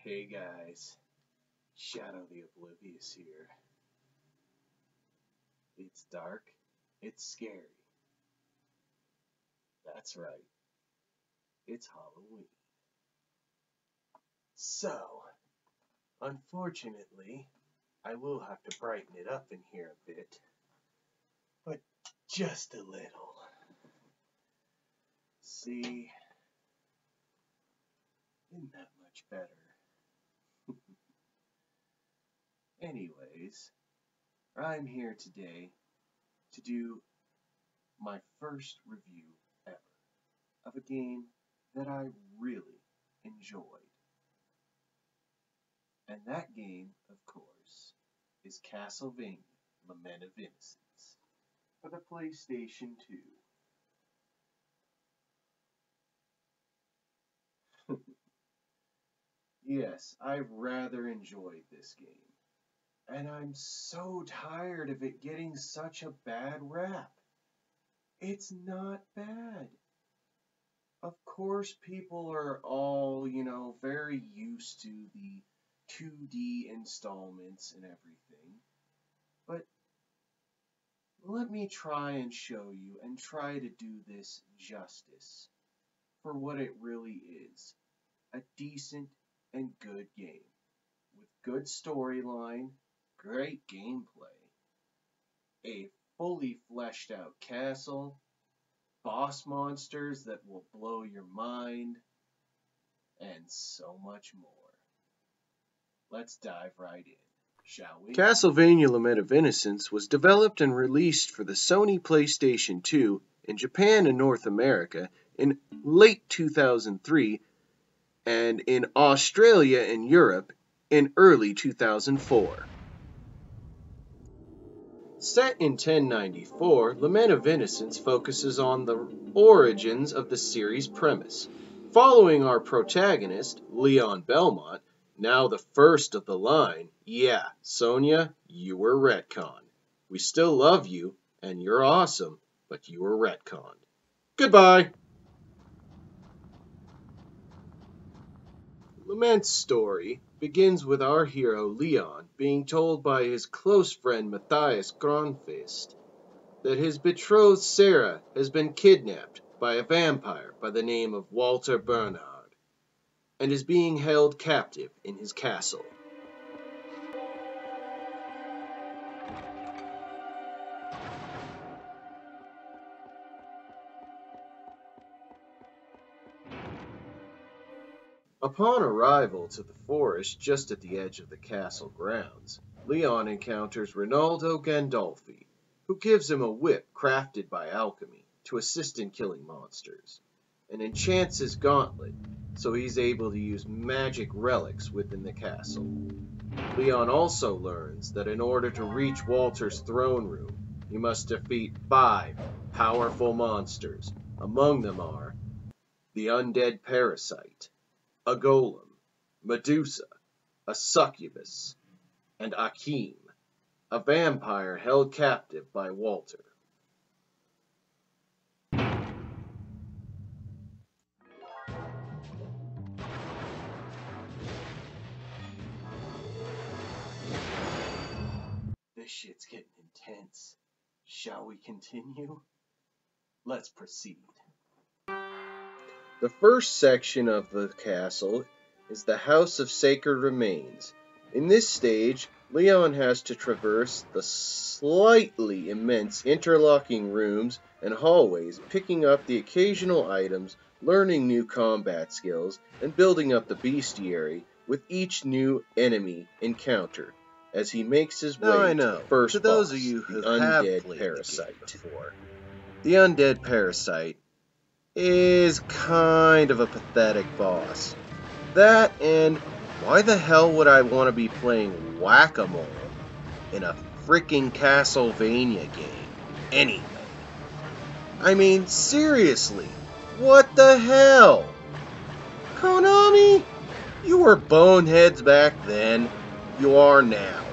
Hey guys, Shadow the Oblivious here. It's dark, it's scary. That's right, it's Halloween. So, unfortunately, I will have to brighten it up in here a bit, but just a little. See, isn't that much better? Anyways, I'm here today to do my first review ever of a game that I really enjoyed. And that game, of course, is Castlevania, Lament of Innocence for the PlayStation 2. Yes, I rather enjoyed this game. And I'm so tired of it getting such a bad rap. It's not bad. Of course, people are all, very used to the 2D installments and everything. But let me try and show you and try to do this justice for what it really is. A decent and good game with good storyline, great gameplay, a fully fleshed out castle, boss monsters that will blow your mind, and so much more. Let's dive right in, shall we? Castlevania Lament of Innocence was developed and released for the Sony PlayStation 2 in Japan and North America in late 2003 and in Australia and Europe in early 2004. Set in 1094, Lament of Innocence focuses on the origins of the series' premise. Following our protagonist, Leon Belmont, now the first of the line, yeah, Sonia, you were retconned. We still love you, and you're awesome, but you were retconned. Goodbye! Lament's story begins with our hero Leon being told by his close friend Matthias Gronfist that his betrothed Sarah has been kidnapped by a vampire by the name of Walter Bernhard and is being held captive in his castle. Upon arrival to the forest just at the edge of the castle grounds, Leon encounters Rinaldo Gandolfi, who gives him a whip crafted by alchemy to assist in killing monsters, and enchants his gauntlet so he's able to use magic relics within the castle. Leon also learns that in order to reach Walter's throne room, he must defeat 5 powerful monsters. Among them are the undead parasite, a golem, Medusa, a succubus, and Akeem, a vampire held captive by Walter. This shit's getting intense. Shall we continue? Let's proceed. The first section of the castle is the House of Sacred Remains. In this stage, Leon has to traverse the slightly immense interlocking rooms and hallways, picking up the occasional items, learning new combat skills, and building up the bestiary with each new enemy encounter as he makes his way to the first boss, those of you who the undead parasite. The undead parasite is kind of a pathetic boss. That and why the hell would I want to be playing whack-a-mole in a freaking Castlevania game anyway? I mean, seriously, what the hell? Konami, you were boneheads back then, you are now.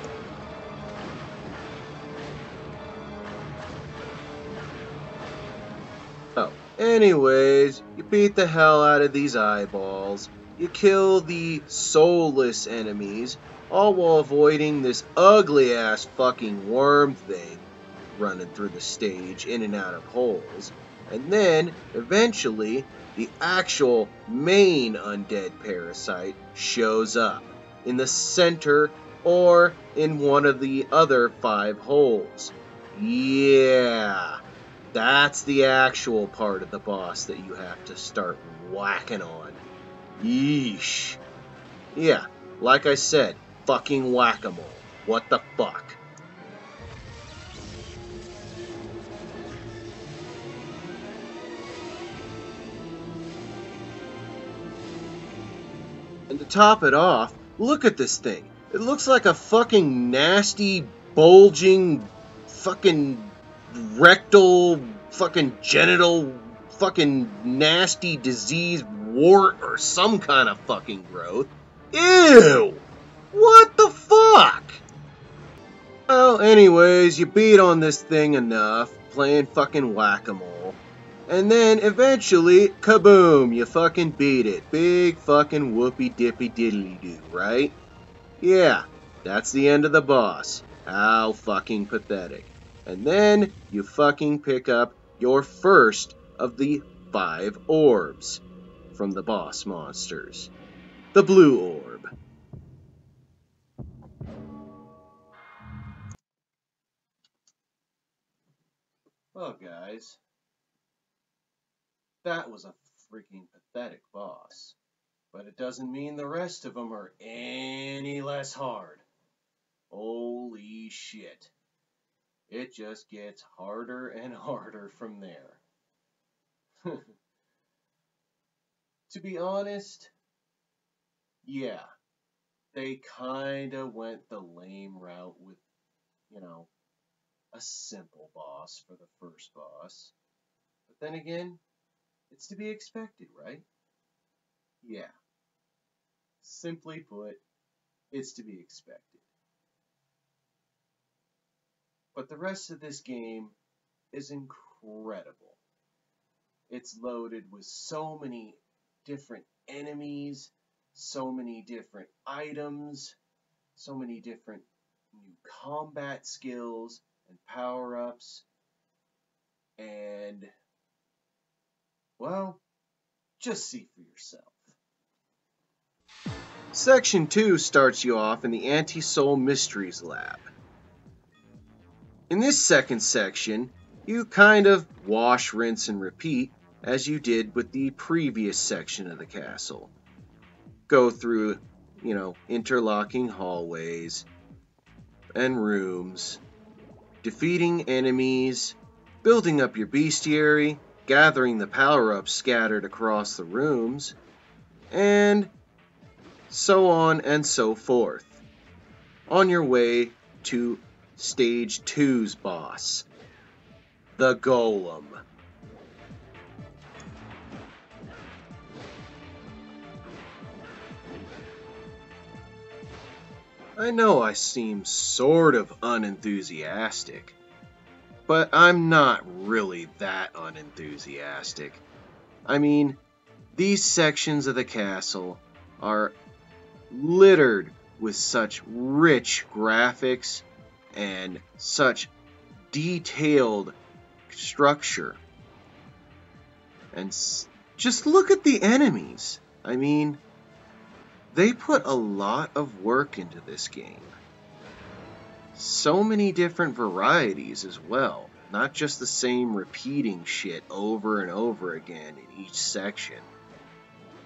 Oh, anyways, you beat the hell out of these eyeballs, you kill the soulless enemies, all while avoiding this ugly-ass fucking worm thing running through the stage in and out of holes. And then, eventually, the actual main undead parasite shows up in the center or in one of the other 5 holes. Yeah, that's the actual part of the boss that you have to start whacking on. Yeesh. Yeah, like I said, fucking whack-a-mole. What the fuck? And to top it off, look at this thing. It looks like a fucking nasty, bulging, fucking rectal, fucking genital, fucking nasty disease wart or some kind of fucking growth. Ew! What the fuck? Well, anyways, you beat on this thing enough, playing fucking whack-a-mole. And then, eventually, kaboom, you fucking beat it. Big fucking whoopie-dippy-diddly-doo, right? Yeah, that's the end of the boss. How fucking pathetic. And then, you fucking pick up your first of the 5 orbs from the boss monsters. The blue orb. Well, guys, that was a freaking pathetic boss. But it doesn't mean the rest of them are any less hard. Holy shit. It just gets harder and harder from there. To be honest, yeah, they kinda went the lame route with, a simple boss for the first boss. But then again, it's to be expected, right? Yeah. Simply put, it's to be expected. But the rest of this game is incredible. It's loaded with so many different enemies, so many different items, so many different new combat skills and power-ups, and, well, just see for yourself. Section 2 starts you off in the Anti-Soul Mysteries Lab. In this second section, you kind of wash, rinse, and repeat as you did with the previous section of the castle. Go through, interlocking hallways and rooms, defeating enemies, building up your bestiary, gathering the power-ups scattered across the rooms, and so on and so forth. On your way to Stage 2's boss, the Golem. I know I seem sort of unenthusiastic, but I'm not really that unenthusiastic. I mean, these sections of the castle are littered with such rich graphics and such detailed structure. And just look at the enemies. I mean, they put a lot of work into this game. So many different varieties as well. Not just the same repeating shit over and over again in each section.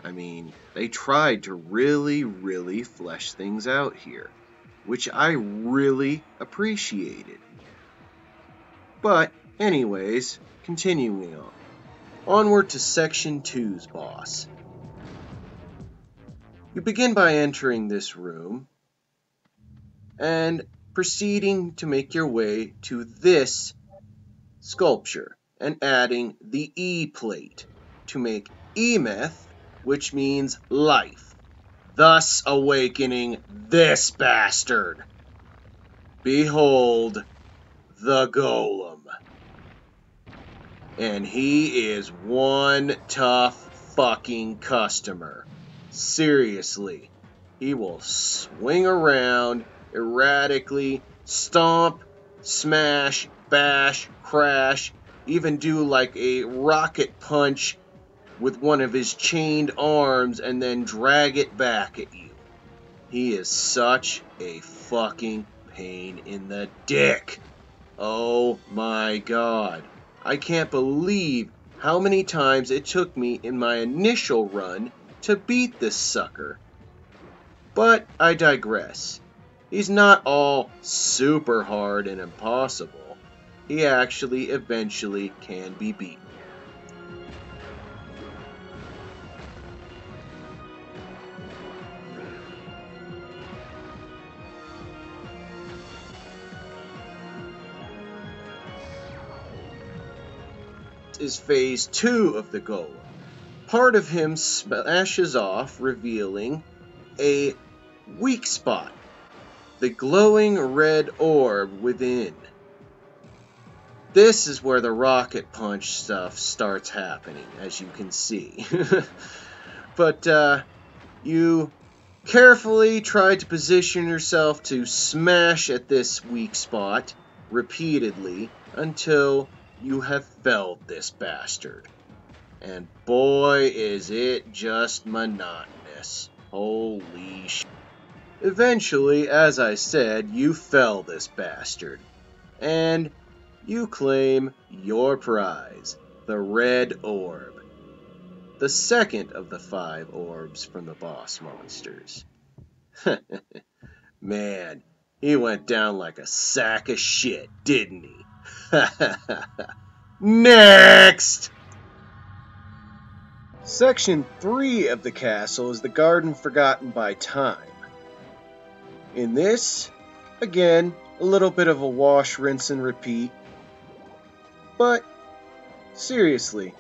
I mean, they tried to really, really flesh things out here, which I really appreciated. But, anyways, continuing on. Onward to Section 2's boss. You begin by entering this room and proceeding to make your way to this sculpture and adding the E plate to make Emeth, which means life, thus awakening this bastard. Behold the Golem. And he is one tough fucking customer. Seriously, he will swing around erratically, stomp, smash, bash, crash, even do like a rocket punch with one of his chained arms and then drag it back at you. He is such a fucking pain in the dick. Oh my god. I can't believe how many times it took me in my initial run to beat this sucker. But I digress. He's not all super hard and impossible. He actually eventually can be beaten. Is phase 2 of the golem. Part of him smashes off, revealing a weak spot, the glowing red orb within. This is where the rocket punch stuff starts happening, as you can see. But you carefully try to position yourself to smash at this weak spot repeatedly until you have felled this bastard. And boy, is it just monotonous. Holy shit. Eventually, as I said, you fell this bastard. And you claim your prize, the red orb. The second of the 5 orbs from the boss monsters. Man, he went down like a sack of shit, didn't he? Next! Section 3 of the castle is the garden forgotten by time. In this, again, a little bit of a wash, rinse, and repeat. But, seriously,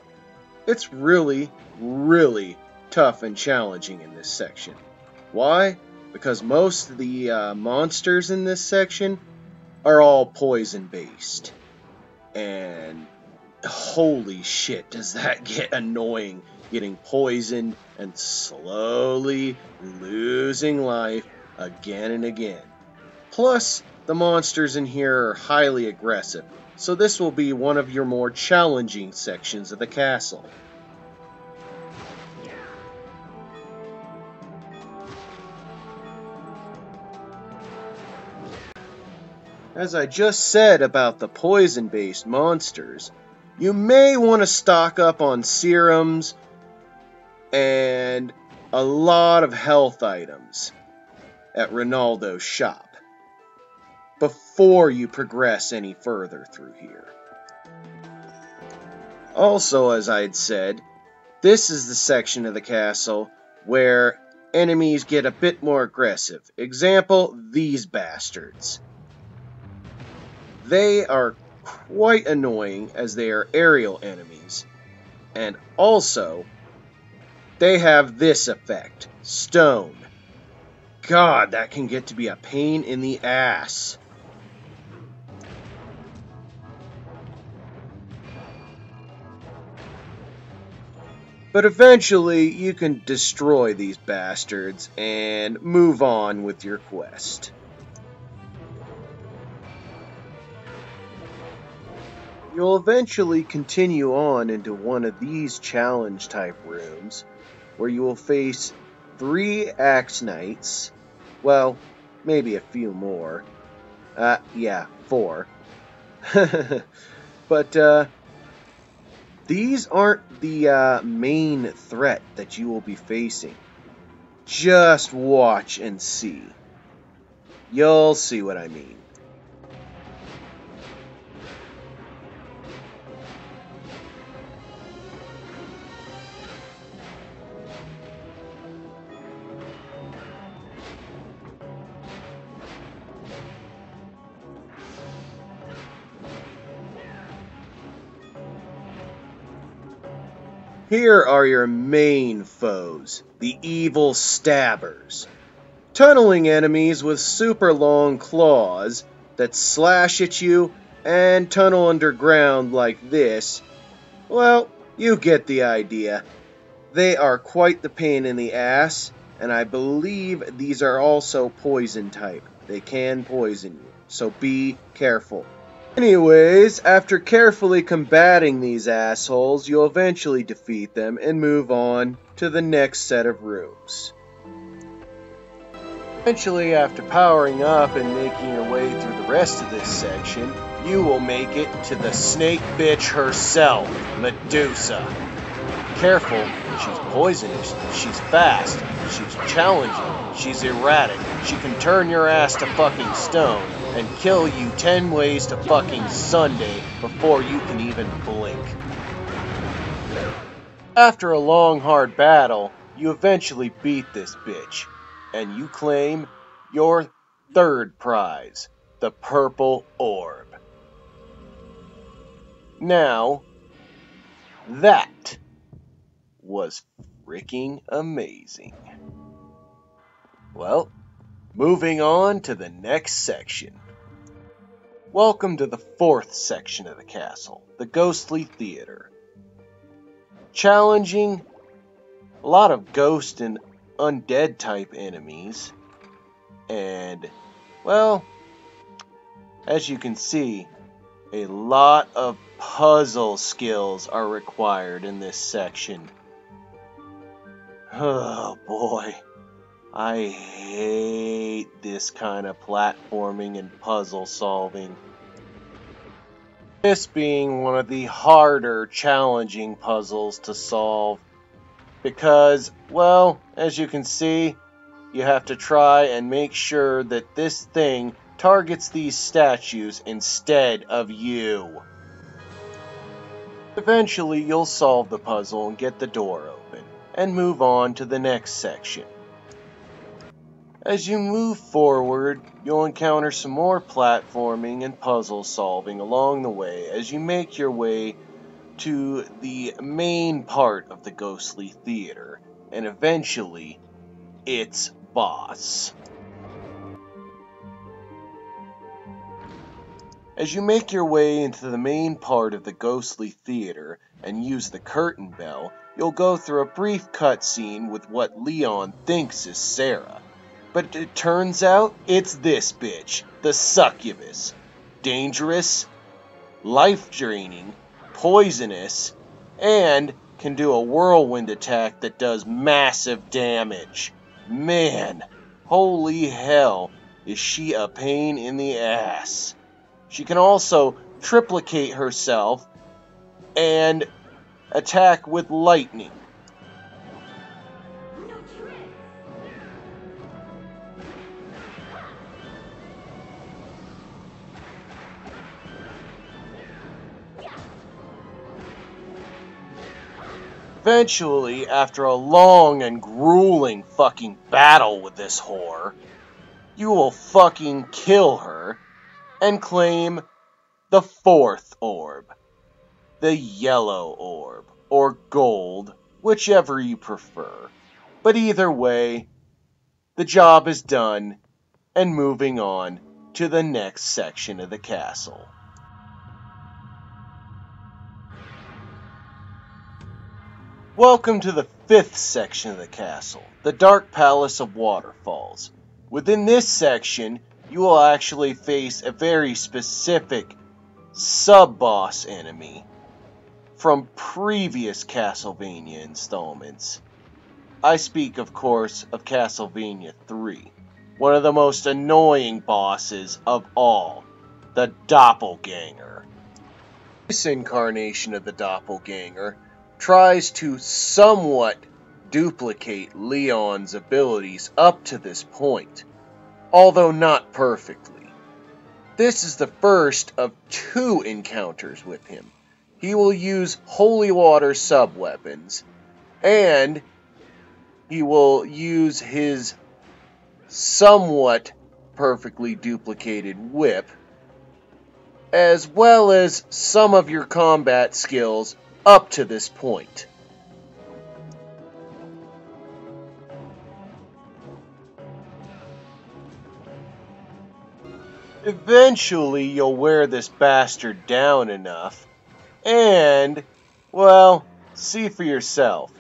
it's really, really tough and challenging in this section. Why? Because most of the monsters in this section are all poison-based. And holy shit, does that get annoying, getting poisoned and slowly losing life again and again. Plus, the monsters in here are highly aggressive, so this will be one of your more challenging sections of the castle. As I just said about the poison-based monsters, you may want to stock up on serums and a lot of health items at Ronaldo's shop before you progress any further through here. Also, as I had said, this is the section of the castle where enemies get a bit more aggressive. Example, these bastards. They are quite annoying as they are aerial enemies. And also, they have this effect, stone. God, that can get to be a pain in the ass. But eventually, you can destroy these bastards and move on with your quest. You'll eventually continue on into one of these challenge-type rooms, where you will face 3 Axe Knights. Well, maybe a few more. Yeah, 4. But, these aren't the main threat that you will be facing. Just watch and see. You'll see what I mean. Here are your main foes, the evil stabbers. Tunneling enemies with super long claws that slash at you and tunnel underground like this. Well, you get the idea. They are quite the pain in the ass, and I believe these are also poison type. They can poison you, so be careful. Anyways, after carefully combating these assholes, you'll eventually defeat them and move on to the next set of rooms. Eventually, after powering up and making your way through the rest of this section, you will make it to the snake bitch herself, Medusa. Careful, she's poisonous, she's fast, she's challenging, she's erratic, she can turn your ass to fucking stone and kill you 10 ways to fucking Sunday before you can even blink. After a long, hard battle, you eventually beat this bitch, and you claim your third prize, the purple orb. Now, that was freaking amazing. Well, moving on to the next section. Welcome to the fourth section of the castle, the Ghostly Theater. Challenging, a lot of ghost and undead type enemies, and, well, as you can see, a lot of puzzle skills are required in this section. Oh boy, I hate this kind of platforming and puzzle solving. This being one of the harder, challenging puzzles to solve because, well, as you can see, you have to try and make sure that this thing targets these statues instead of you. Eventually, you'll solve the puzzle and get the door open, and move on to the next section. As you move forward, you'll encounter some more platforming and puzzle solving along the way as you make your way to the main part of the Ghostly Theater, and eventually, its boss. As you make your way into the main part of the Ghostly Theater and use the curtain bell, you'll go through a brief cutscene with what Leon thinks is Sarah. But it turns out it's this bitch, the succubus. Dangerous, life-draining, poisonous, and can do a whirlwind attack that does massive damage. Man, holy hell, is she a pain in the ass. She can also triplicate herself and attack with lightning. Eventually, after a long and grueling fucking battle with this whore, you will fucking kill her and claim the fourth orb, the yellow orb, or gold, whichever you prefer. But either way, the job is done, and moving on to the next section of the castle. Welcome to the fifth section of the castle, the Dark Palace of Waterfalls. Within this section, you will actually face a very specific sub-boss enemy from previous Castlevania installments. I speak, of course, of Castlevania 3, one of the most annoying bosses of all, the Doppelganger. This incarnation of the Doppelganger tries to somewhat duplicate Leon's abilities up to this point, although not perfectly. This is the first of 2 encounters with him. He will use holy water sub-weapons, and he will use his somewhat perfectly duplicated whip, as well as some of your combat skills up to this point. Eventually, you'll wear this bastard down enough, and, well, see for yourself.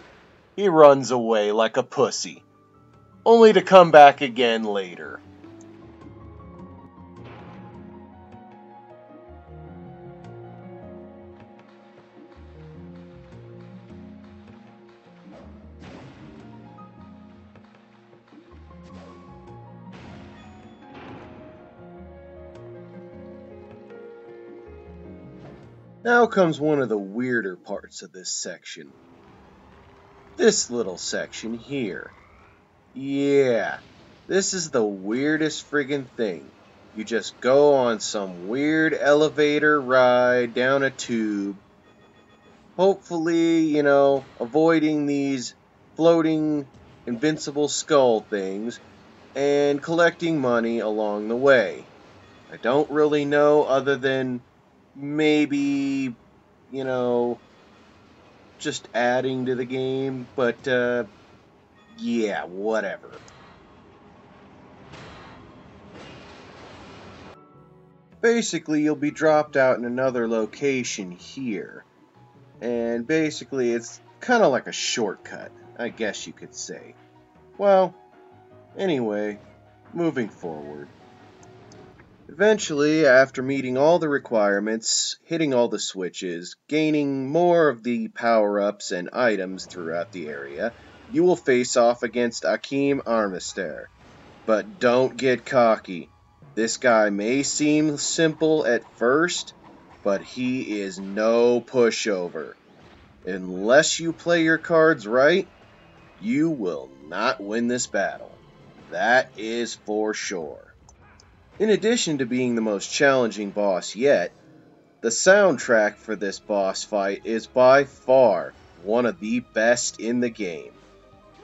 he runs away like a pussy, only to come back again later. Now comes one of the weirder parts of this section. This little section here. Yeah, this is the weirdest friggin' thing. You just go on some weird elevator ride down a tube, hopefully, avoiding these floating invincible skull things and collecting money along the way. I don't really know other than maybe, just adding to the game, but yeah, whatever. Basically, you'll be dropped out in another location here. And basically, it's kind of like a shortcut, I guess you could say. Well, anyway, moving forward. Eventually, after meeting all the requirements, hitting all the switches, gaining more of the power-ups and items throughout the area, you will face off against Akim Armister. But don't get cocky. This guy may seem simple at first, but he is no pushover. Unless you play your cards right, you will not win this battle. That is for sure. In addition to being the most challenging boss yet, the soundtrack for this boss fight is by far one of the best in the game.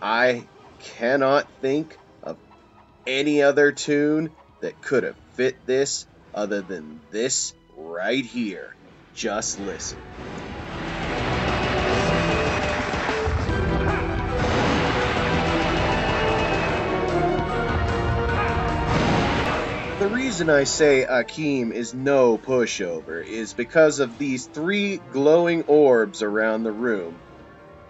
I cannot think of any other tune that could have fit this other than this right here. Just listen. The reason I say Akim is no pushover is because of these 3 glowing orbs around the room.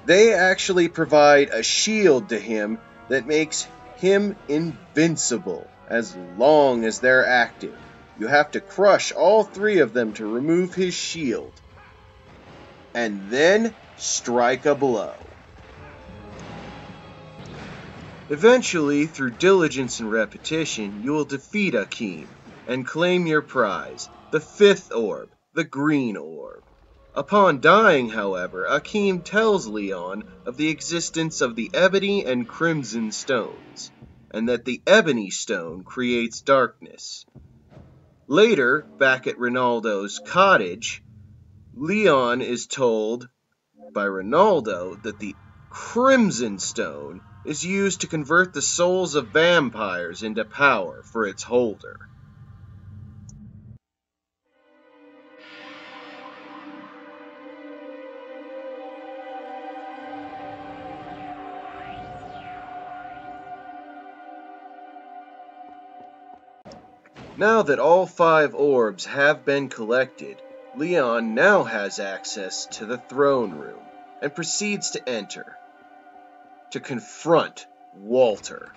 They actually provide a shield to him that makes him invincible as long as they're active. You have to crush all 3 of them to remove his shield, and then strike a blow. Eventually, through diligence and repetition, you will defeat Akim and claim your prize, the 5th orb, the green orb. Upon dying, however, Akim tells Leon of the existence of the ebony and crimson stones, and that the ebony stone creates darkness. Later, back at Ronaldo's cottage, Leon is told by Ronaldo that the crimson stone is used to convert the souls of vampires into power for its holder. Now that all 5 orbs have been collected, Leon now has access to the throne room and proceeds to enter to confront Walter.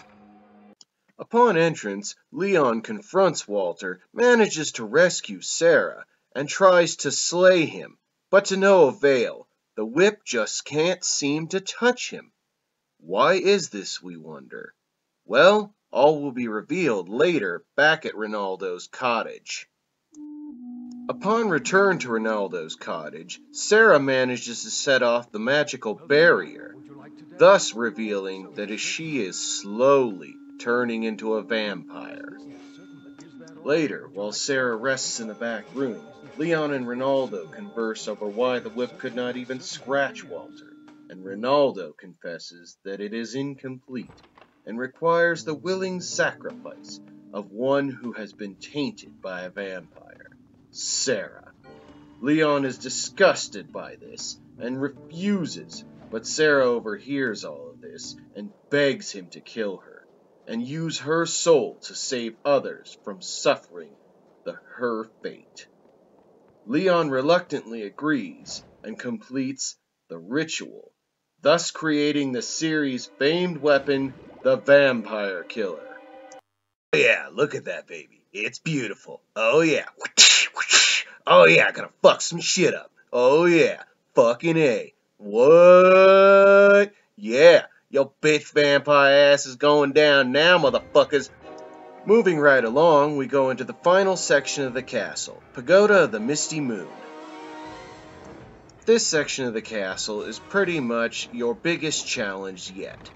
Upon entrance, Leon confronts Walter, manages to rescue Sarah, and tries to slay him, but to no avail. The whip just can't seem to touch him. Why is this, we wonder? Well, all will be revealed later back at Ronaldo's cottage. Upon return to Ronaldo's cottage, Sarah manages to set off the magical barrier, thus revealing that she is slowly turning into a vampire. Later, while Sarah rests in the back room, Leon and Ronaldo converse over why the whip could not even scratch Walter, and Ronaldo confesses that it is incomplete and requires the willing sacrifice of one who has been tainted by a vampire, Sarah. Leon is disgusted by this and refuses, but Sarah overhears all of this and begs him to kill her and use her soul to save others from suffering her fate. Leon reluctantly agrees and completes the ritual thus creating the series' famed weapon, the Vampire Killer. Oh yeah, look at that baby. It's beautiful. Oh yeah. Oh yeah, gonna fuck some shit up. Oh yeah. Fucking A. What? Yeah. Yo bitch vampire ass is going down now, motherfuckers. Moving right along, we go into the final section of the castle, Pagoda of the Misty Moon. This section of the castle is pretty much your biggest challenge yet.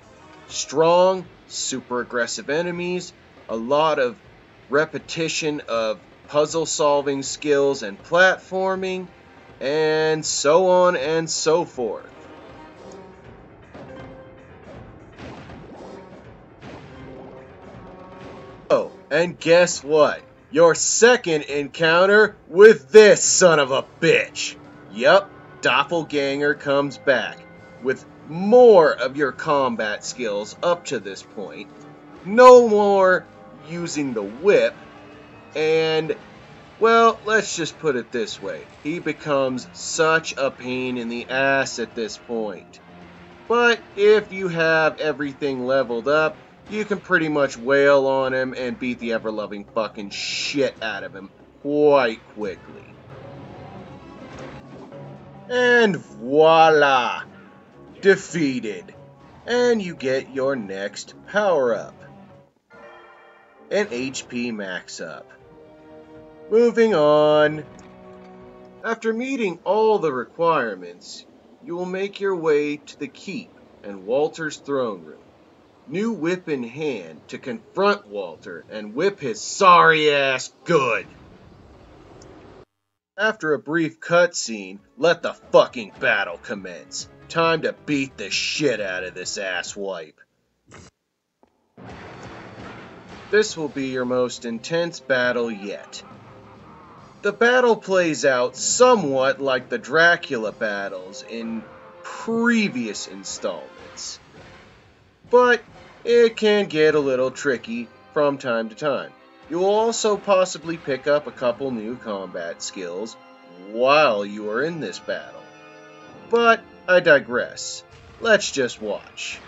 Strong, super aggressive enemies, a lot of repetition of puzzle solving skills and platforming, and so on and so forth. Oh, and guess what? Your second encounter with this son of a bitch. Yup, Doppelganger comes back with more of your combat skills up to this point. No more using the whip, and, well, let's just put it this way. He becomes such a pain in the ass at this point. But if you have everything leveled up, you can pretty much wail on him and beat the ever-loving fucking shit out of him quite quickly. And voila! Defeated. And you get your next power-up. An HP max up. Moving on. After meeting all the requirements, you will make your way to the keep and Walter's throne room. New whip in hand to confront Walter and whip his sorry ass good. After a brief cutscene, let the fucking battle commence. Time to beat the shit out of this asswipe. This will be your most intense battle yet. The battle plays out somewhat like the Dracula battles in previous installments, but it can get a little tricky from time to time. You will also possibly pick up a couple new combat skills while you are in this battle. But I digress. Let's just watch.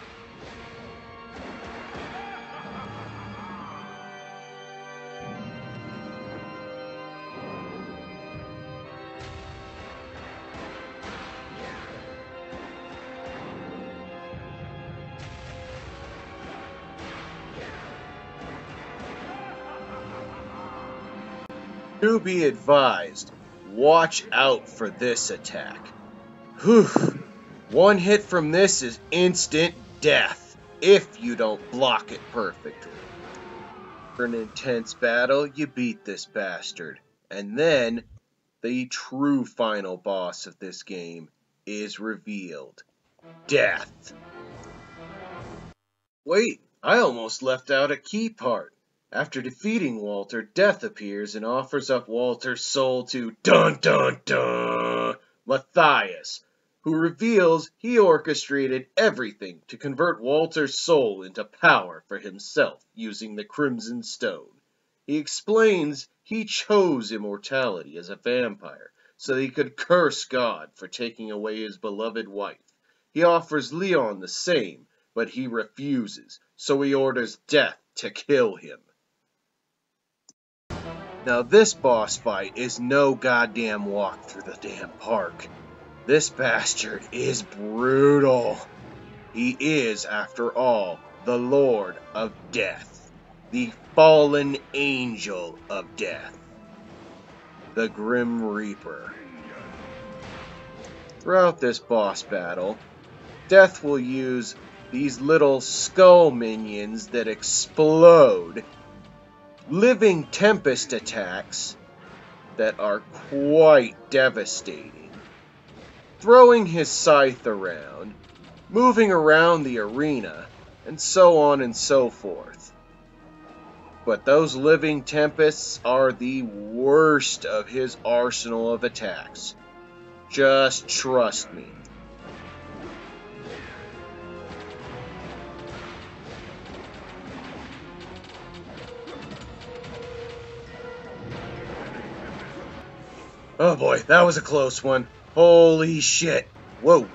Do be advised, watch out for this attack. Whew, one hit from this is instant death, if you don't block it perfectly. For an intense battle, you beat this bastard, and then the true final boss of this game is revealed. Death. Wait, I almost left out a key part. After defeating Walter, Death appears and offers up Walter's soul to dun-dun-dun Matthias, who reveals he orchestrated everything to convert Walter's soul into power for himself using the Crimson Stone. He explains he chose immortality as a vampire so that he could curse God for taking away his beloved wife. He offers Leon the same, but he refuses, so he orders Death to kill him. Now this boss fight is no goddamn walk through the damn park. This bastard is brutal. He is, after all, the Lord of Death, the fallen angel of death, the Grim Reaper. Throughout this boss battle, Death will use these little skull minions that explode living tempest attacks that are quite devastating. Throwing his scythe around, moving around the arena, and so on and so forth. But those living tempests are the worst of his arsenal of attacks. Just trust me. Oh boy, that was a close one. Holy shit. Whoa.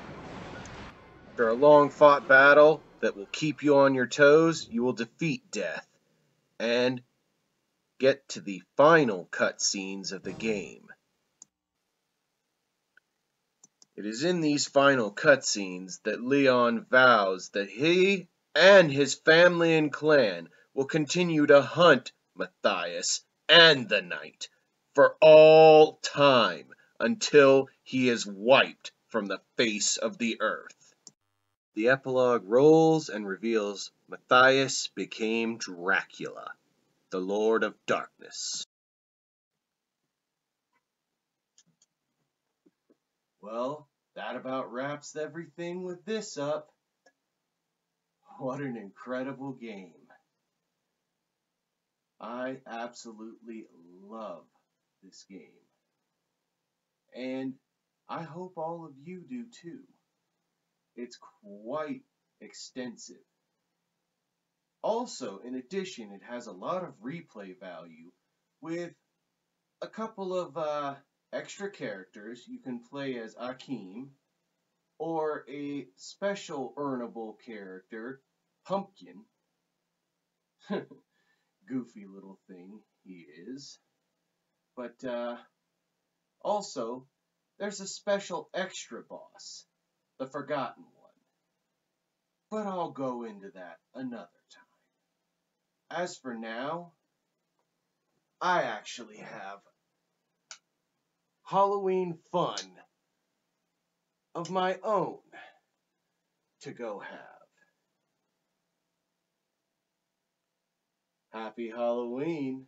After a long-fought battle that will keep you on your toes, you will defeat death and get to the final cutscenes of the game. It is in these final cutscenes that Leon vows that he and his family and clan will continue to hunt Matthias and the Knight for all time until he is wiped from the face of the earth. The epilogue rolls and reveals Matthias became Dracula, the Lord of Darkness. Well, that about wraps everything with this up. What an incredible game. I absolutely love this game. And I hope all of you do too. It's quite extensive. Also, in addition, it has a lot of replay value with a couple of extra characters. You can play as Akeem, or a special earnable character, Pumpkin. Goofy little thing he is. But also, there's a special extra boss, the Forgotten One. But I'll go into that another time. As for now, I actually have Halloween fun of my own to go have. Happy Halloween!